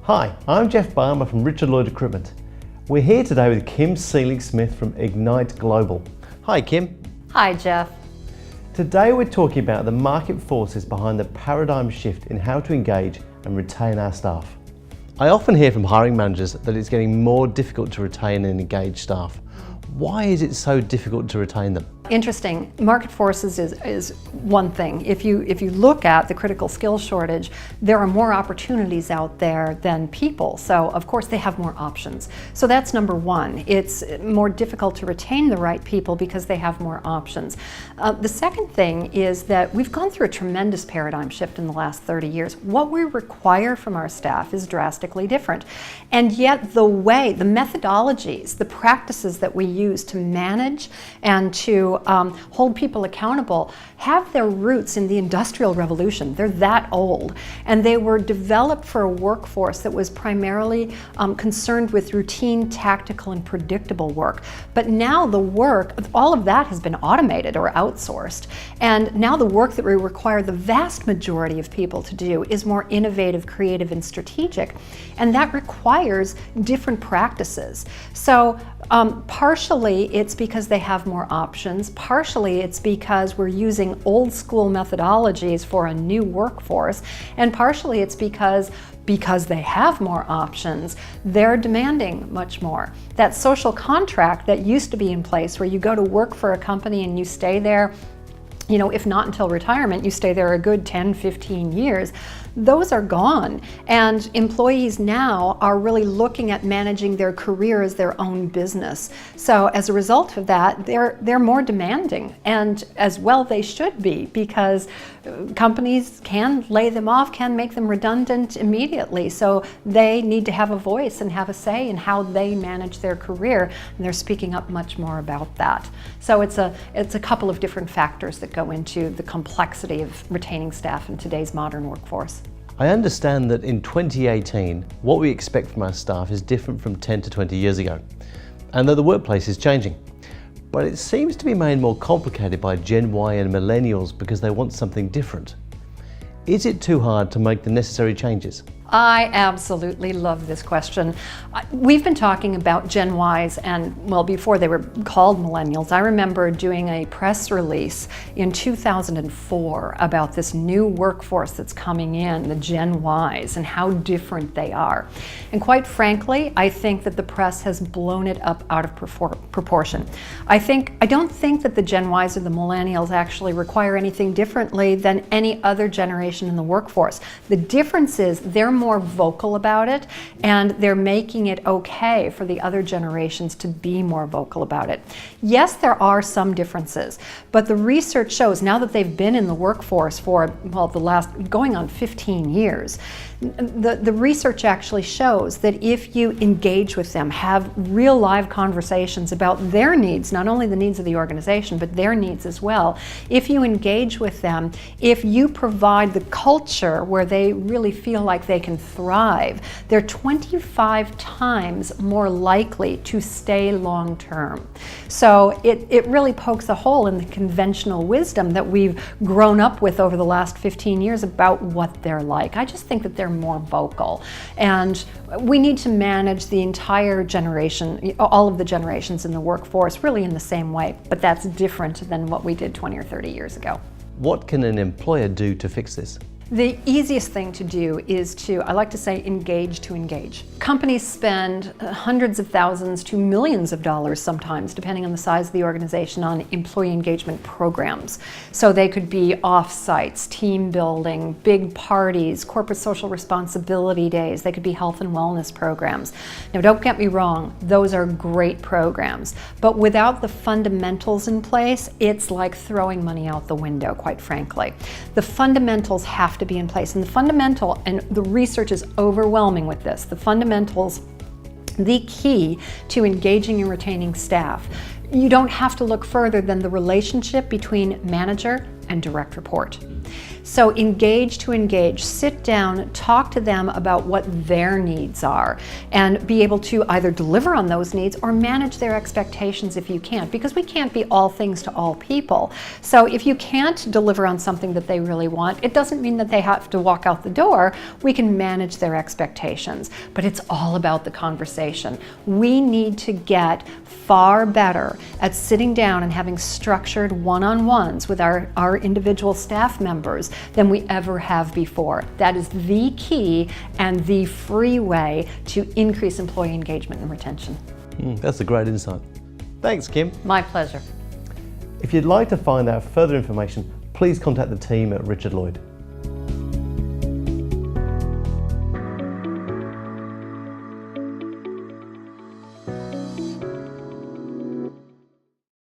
Hi, I'm Jeff Barmer from Lloyd Recruitment. We're here today with Kim Seeling Smith from Ignite Global. Hi Kim. Hi Jeff. Today we're talking about the market forces behind the paradigm shift in how to engage and retain our staff. I often hear from hiring managers that it's getting more difficult to retain and engage staff. Why is it so difficult to retain them? Interesting. Market forces is one thing. If you look at the critical skills shortage, there are more opportunities out there than people. So of course they have more options. So that's number one. It's more difficult to retain the right people because they have more options. The second thing is that we've gone through a tremendous paradigm shift in the last 30 years. What we require from our staff is drastically different. And yet the methodologies, the practices that we use to manage and to hold people accountable have their roots in the Industrial Revolution. They're that old, and they were developed for a workforce that was primarily concerned with routine, tactical, and predictable work. But now the work, all of that has been automated or outsourced, and now the work that we require the vast majority of people to do is more innovative, creative, and strategic, and that requires different practices. So partially it's because they have more options, partially it's because we're using old school methodologies for a new workforce, and partially it's because they have more options, they're demanding much more. That social contract that used to be in place where you go to work for a company and you stay there, if not until retirement, you stay there a good 10, 15 years, those are gone. And employees now are really looking at managing their career as their own business. So as a result of that, they're more demanding, and as well they should be, because companies can lay them off, can make them redundant immediately. So they need to have a voice and have a say in how they manage their career, and they're speaking up much more about that. So it's a couple of different factors that go into the complexity of retaining staff in today's modern workforce. I understand that in 2018, what we expect from our staff is different from 10 to 20 years ago, and that the workplace is changing. But it seems to be made more complicated by Gen Y and millennials because they want something different. Is it too hard to make the necessary changes? I absolutely love this question. We've been talking about Gen Ys, and well, before they were called millennials. I remember doing a press release in 2004 about this new workforce that's coming in, the Gen Ys, and how different they are. And quite frankly, I think that the press has blown it up out of proportion. I don't think that the Gen Ys or the millennials actually require anything differently than any other generation in the workforce. The difference is they're more vocal about it, and they're making it okay for the other generations to be more vocal about it. Yes, there are some differences, but the research shows, now that they've been in the workforce for, well, the last going on 15 years, the research actually shows that if you engage with them, have real live conversations about their needs, not only the needs of the organization, but their needs as well, if you engage with them, if you provide the culture where they really feel like they can thrive, they're 25 times more likely to stay long term. So it really pokes a hole in the conventional wisdom that we've grown up with over the last 15 years about what they're like. I just think that they're more vocal, and we need to manage the entire generation, all of the generations in the workforce, really in the same way, but that's different than what we did 20 or 30 years ago. What can an employer do to fix this? The easiest thing to do is to, I like to say, engage to engage. Companies spend hundreds of thousands to millions of dollars sometimes, depending on the size of the organization, on employee engagement programs. So they could be off-sites, team building, big parties, corporate social responsibility days. They could be health and wellness programs. Now, don't get me wrong, those are great programs, but without the fundamentals in place, it's like throwing money out the window, quite frankly. The fundamentals have to be in place, and the research is overwhelming with this. The fundamentals, the key to engaging and retaining staff. You don't have to look further than the relationship between manager and direct report. So engage to engage, sit down, talk to them about what their needs are, and be able to either deliver on those needs or manage their expectations if you can't, because we can't be all things to all people. So if you can't deliver on something that they really want, it doesn't mean that they have to walk out the door. We can manage their expectations, but it's all about the conversation. We need to get far better at sitting down and having structured one-on-ones with our individual staff members than we ever have before. That is the key and the free way to increase employee engagement and retention. That's a great insight. Thanks, Kim. My pleasure. If you'd like to find out further information, please contact the team at Richard Lloyd.